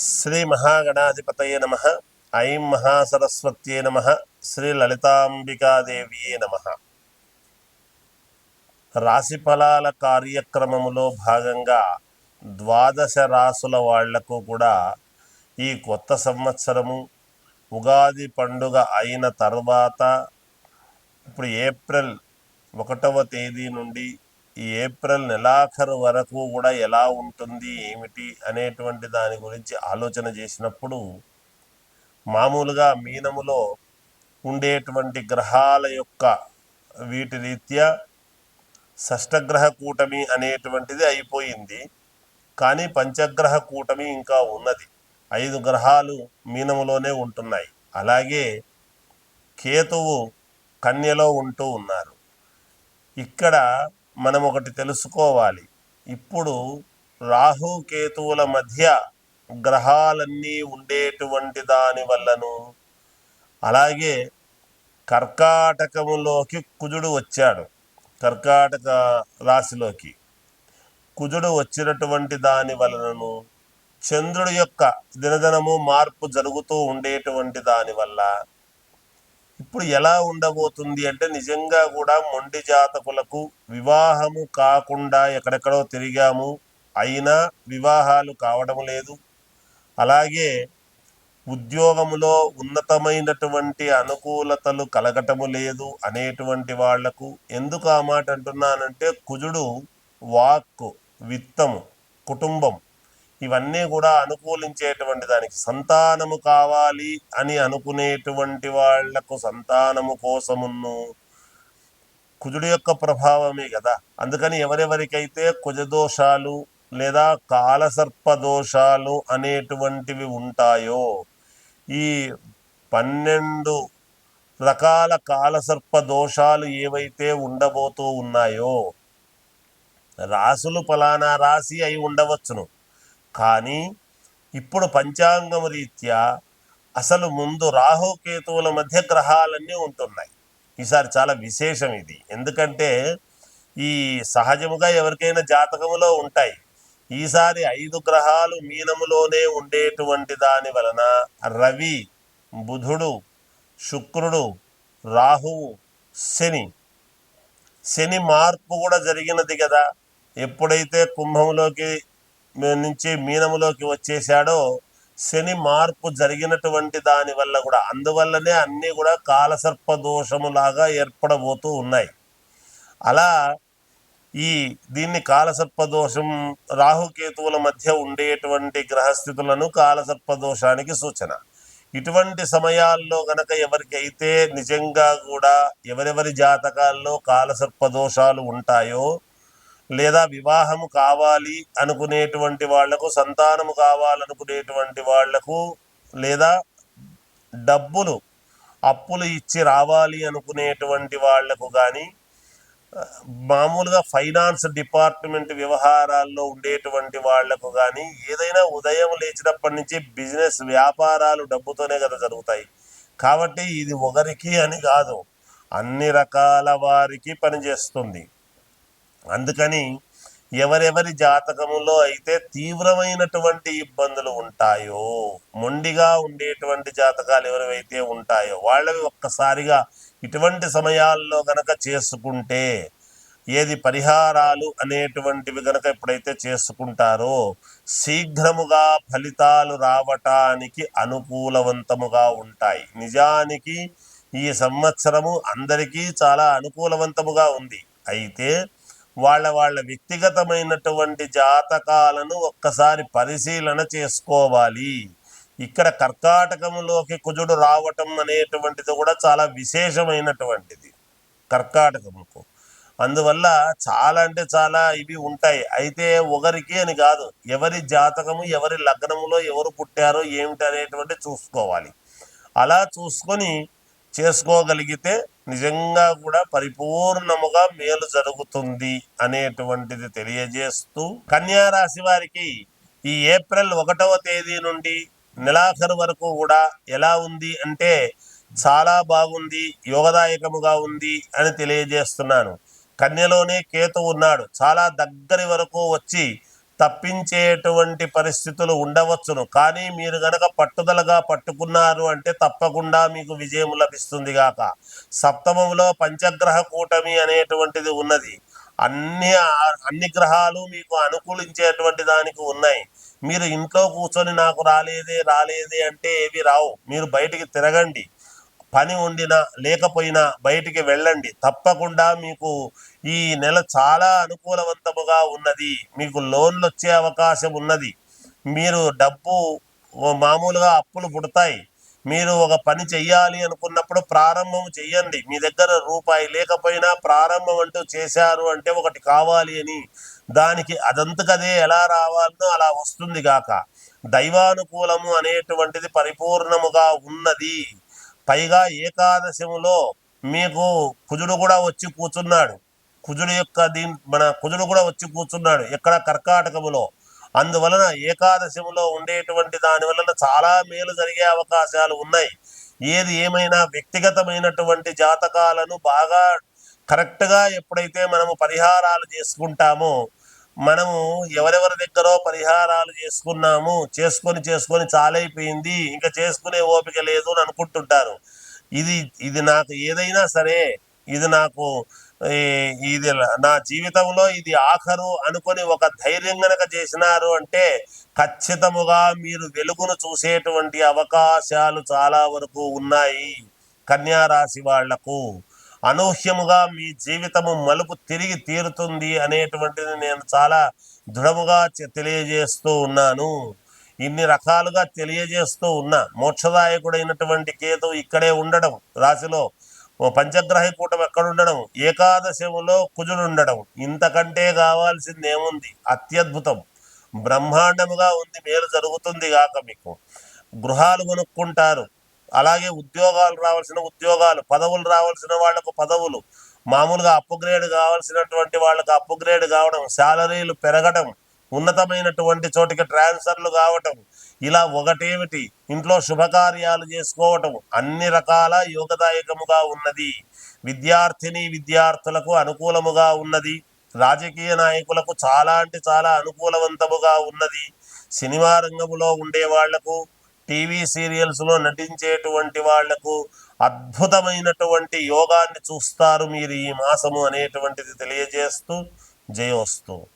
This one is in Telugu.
శ్రీ మహాగణాధిపతయే నమ. ఐం మహాసరస్వత్యే నమ. శ్రీ లలితాంబికాదేవియే నమ. రాశిఫలాల కార్యక్రమములో భాగంగా ద్వాదశ రాసుల వాళ్లకు కూడా ఈ కొత్త సంవత్సరము ఉగాది పండుగ అయిన తర్వాత ఇప్పుడు ఏప్రిల్ 1వ తేదీ నుండి ఈ ఏప్రిల్ నెలాఖరు వరకు కూడా ఎలా ఉంటుంది ఏమిటి అనేటువంటి దాని గురించి ఆలోచన చేసినప్పుడు మామూలుగా మీనములో ఉండేటువంటి గ్రహాల యొక్క వీటి రీత్యా షష్టగ్రహ కూటమి అనేటువంటిది అయిపోయింది. కానీ పంచగ్రహ కూటమి ఇంకా ఉన్నది. 5 గ్రహాలు మీనములోనే ఉంటున్నాయి. అలాగే కేతువు కన్యలో ఉంటూ ఉన్నారు. ఇక్కడ మనం ఒకటి తెలుసుకోవాలి. ఇప్పుడు రాహు కేతువుల మధ్య గ్రహాలన్నీ ఉండేటువంటి దాని వల్లను, అలాగే కర్కాటకములోకి కుజుడు వచ్చాడు. కర్కాటక రాశిలోకి కుజుడు వచ్చినటువంటి దాని వలనను చంద్రుడి యొక్క దినదినము మార్పు జరుగుతూ ఉండేటువంటి దాని వల్ల ఇప్పుడు ఎలా ఉండబోతుంది అంటే నిజంగా కూడా మొండి జాతకులకు వివాహము కాకుండా ఎక్కడెక్కడో తిరిగాము, అయినా వివాహాలు కావడం లేదు. అలాగే ఉద్యోగములో ఉన్నతమైనటువంటి అనుకూలతలు కలగటము లేదు అనేటువంటి వాళ్లకు. ఎందుకు ఆ మాట అంటున్నానంటే కుజుడు వాక్కు, విత్తము, కుటుంబం ఇవన్నీ కూడా అనుకూలించేటువంటి దానికి. సంతానము కావాలి అని అనుకునేటువంటి వాళ్లకు సంతానము కోసమును కుజుడు యొక్క ప్రభావమే కదా. అందుకని ఎవరెవరికైతే కుజదోషాలు లేదా కాలసర్ప దోషాలు అనేటువంటివి ఉంటాయో, ఈ 12 రకాల కాలసర్ప దోషాలు ఏవైతే ఉండబోతూ ఉన్నాయో, రాసులు ఫలానా రాశి అయి ఉండవచ్చును, కానీ ఇప్పుడు పంచాంగం రీత్యా అసలు ముందు రాహుకేతువుల మధ్య గ్రహాలన్నీ ఉంటున్నాయి. ఈసారి చాలా విశేషం ఇది. ఎందుకంటే ఈ సహజముగా ఎవరికైనా జాతకములో ఉంటాయి. ఈసారి 5 గ్రహాలు మీనములోనే ఉండేటువంటి దాని వలన రవి, బుధుడు, శుక్రుడు, రాహువు, శని మార్పు కూడా జరిగినది కదా. ఎప్పుడైతే కుంభంలోకి నుంచి మీనములోకి వచ్చేసాడో శని మార్పు జరిగినటువంటి దాని వల్ల కూడా, అందువల్లనే అన్నీ కూడా కాలసర్ప దోషములాగా ఏర్పడబోతూ ఉన్నాయి. అలా దీన్ని కాలసర్ప దోషం, రాహుకేతువుల మధ్య ఉండేటువంటి గ్రహస్థితులను కాలసర్ప దోషానికి సూచన. ఇటువంటి సమయాల్లో గనక ఎవరికైతే నిజంగా కూడా ఎవరెవరి జాతకాల్లో కాలసర్ప దోషాలు ఉంటాయో, లేదా వివాహము కావాలి అనుకునేటువంటి వాళ్లకు, సంతానము కావాలనుకునేటువంటి వాళ్లకు, లేదా డబ్బులు అప్పులు ఇచ్చి రావాలి అనుకునేటువంటి వాళ్లకు కానీ, మామూలుగా ఫైనాన్స్ డిపార్ట్మెంట్ వ్యవహారాల్లో ఉండేటువంటి వాళ్లకు కానీ, ఏదైనా ఉదయం లేచినప్పటి నుంచి బిజినెస్ వ్యాపారాలు డబ్బుతోనే కదా జరుగుతాయి. కాబట్టి ఇది ఒకరికి అని కాదు, అన్ని రకాల వారికి పనిచేస్తుంది. అందుకని ఎవరెవరి జాతకములో అయితే తీవ్రమైనటువంటి ఇబ్బందులు ఉంటాయో, మొండిగా ఉండేటువంటి జాతకాలు ఎవరైతే ఉంటాయో వాళ్ళవి ఒక్కసారిగా ఇటువంటి సమయాల్లో గనక చేసుకుంటే, ఏది పరిహారాలు అనేటువంటివి గనక ఎప్పుడైతే చేసుకుంటారో శీఘ్రముగా ఫలితాలు రావటానికి అనుకూలవంతముగా ఉంటాయి. నిజానికి ఈ సంవత్సరము అందరికీ చాలా అనుకూలవంతముగా ఉంది. అయితే వాళ్ళ వ్యక్తిగతమైనటువంటి జాతకాలను ఒక్కసారి పరిశీలన చేసుకోవాలి. ఇక్కడ కర్కాటకములోకి కుజుడు రావటం అనేటువంటిది కూడా చాలా విశేషమైనటువంటిది కర్కాటకముకు. అందువల్ల చాలా అంటే చాలా ఇవి ఉంటాయి. అయితే ఒకరికి అని కాదు, ఎవరి జాతకము, ఎవరి లగ్నములో ఎవరు పుట్టారో ఏమిటి అనేటువంటి చూసుకోవాలి. అలా చూసుకొని చేసుకోగలిగితే నిజంగా కూడా పరిపూర్ణముగా మేలు జరుగుతుంది అనేటువంటిది తెలియజేస్తూ, కన్యా రాశి వారికి ఈ ఏప్రిల్ 1వ తేదీ నుండి నెలాఖరు వరకు కూడా ఎలా ఉంది అంటే చాలా బాగుంది, యోగదాయకముగా ఉంది అని తెలియజేస్తున్నాను. కన్యలోనే కేతు ఉన్నాడు. చాలా దగ్గరి వరకు వచ్చి తప్పించేటువంటి పరిస్థితులు ఉండవచ్చును. కానీ మీరు గనక పట్టుదలగా పట్టుకున్నారు అంటే తప్పకుండా మీకు విజయం లభిస్తుంది గాక. సప్తమంలో పంచగ్రహ కూటమి అనేటువంటిది ఉన్నది. అన్ని గ్రహాలు మీకు అనుకూలించేటువంటి దానికి ఉన్నాయి. మీరు ఇంట్లో కూర్చొని నాకు రాలేదే అంటే ఏవి రావు. మీరు బయటికి తిరగండి, పని ఉండినా లేకపోయినా బయటికి వెళ్ళండి. తప్పకుండా మీకు ఈ నెల చాలా అనుకూలవంతముగా ఉన్నది. మీకు లోన్లు వచ్చే అవకాశం ఉన్నది. మీరు డబ్బు మామూలుగా అప్పులు పుడతాయి. మీరు ఒక పని చెయ్యాలి అనుకున్నప్పుడు ప్రారంభం చెయ్యండి. మీ దగ్గర రూపాయి లేకపోయినా ప్రారంభం అంటూ చేశారు అంటే ఒకటి కావాలి అని, దానికి అదంతకదే ఎలా రావాలనో అలా వస్తుంది గాక. దైవానుకూలము అనేటువంటిది పరిపూర్ణముగా ఉన్నది. పైగా ఏకాదశములో మీకు కుజుడు కూడా వచ్చి కూర్చున్నాడు. కుజుడు కూడా వచ్చి కూర్చున్నాడు ఎక్కడ? కర్కాటకములో. అందువలన ఏకాదశములో ఉండేటువంటి దాని వలన చాలా మేలు జరిగే అవకాశాలు ఉన్నాయి. ఏది ఏమైనా వ్యక్తిగతమైనటువంటి జాతకాలను బాగా కరెక్ట్గా ఎప్పుడైతే మనము పరిహారాలు చేసుకుంటామో, మనము ఎవరెవరి దగ్గరో పరిహారాలు చేసుకొని చాలైపోయింది, ఇంకా చేసుకునే ఓపిక లేదు అని అనుకుంటుంటారు. ఇది నాకు ఏదైనా సరే, ఇది నాకు ఇది నా జీవితంలో ఇది ఆఖరు అనుకొని ఒక ధైర్యం గనక చేసినారు అంటే ఖచ్చితముగా మీరు వెలుగును చూసేటువంటి అవకాశాలు చాలా వరకు ఉన్నాయి. కన్యా రాశి వాళ్లకు అనూహ్యముగా మీ జీవితము మలుపు తిరిగి తీరుతుంది అనేటువంటిది నేను చాలా దృఢముగా తెలియజేస్తూ ఉన్నాను. ఇన్ని రకాలుగా తెలియజేస్తూ ఉన్నా. మోక్షదాయకుడైనటువంటి కేతు ఇక్కడే ఉండడం, రాశిలో పంచగ్రహ కూటం ఎక్కడ ఉండడం, ఏకాదశములో కుజుడు ఉండడం, ఇంతకంటే కావాల్సింది ఏముంది? అత్యద్భుతం, బ్రహ్మాండముగా ఉంది. మేలు జరుగుతుంది గాక. మీకు గృహాలు కొనుక్కుంటారు, అలాగే ఉద్యోగాలు రావాల్సిన ఉద్యోగాలు, పదవులు రావాల్సిన వాళ్లకు పదవులు, మామూలుగా అప్గ్రేడ్ కావాల్సినటువంటి వాళ్ళకు అప్గ్రేడ్ కావడం, శాలరీలు పెరగడం, ఉన్నతమైనటువంటి చోటికి ట్రాన్స్ఫర్లు కావటం, ఇలా ఒకటేమిటి ఇంట్లో శుభకార్యాలు చేసుకోవటం, అన్ని రకాల యోగదాయకముగా ఉన్నది. విద్యార్థులకు అనుకూలముగా ఉన్నది. రాజకీయ నాయకులకు చాలా అంటే చాలా అనుకూలవంతముగా ఉన్నది. సినిమా రంగములో ఉండే వాళ్లకు, టీవీ సీరియల్స్లో నటించేటువంటి వాళ్లకు అద్భుతమైనటువంటి యోగాన్ని చూస్తారు మీరు ఈ మాసము అనేటువంటిది తెలియజేస్తూ జయోస్తు.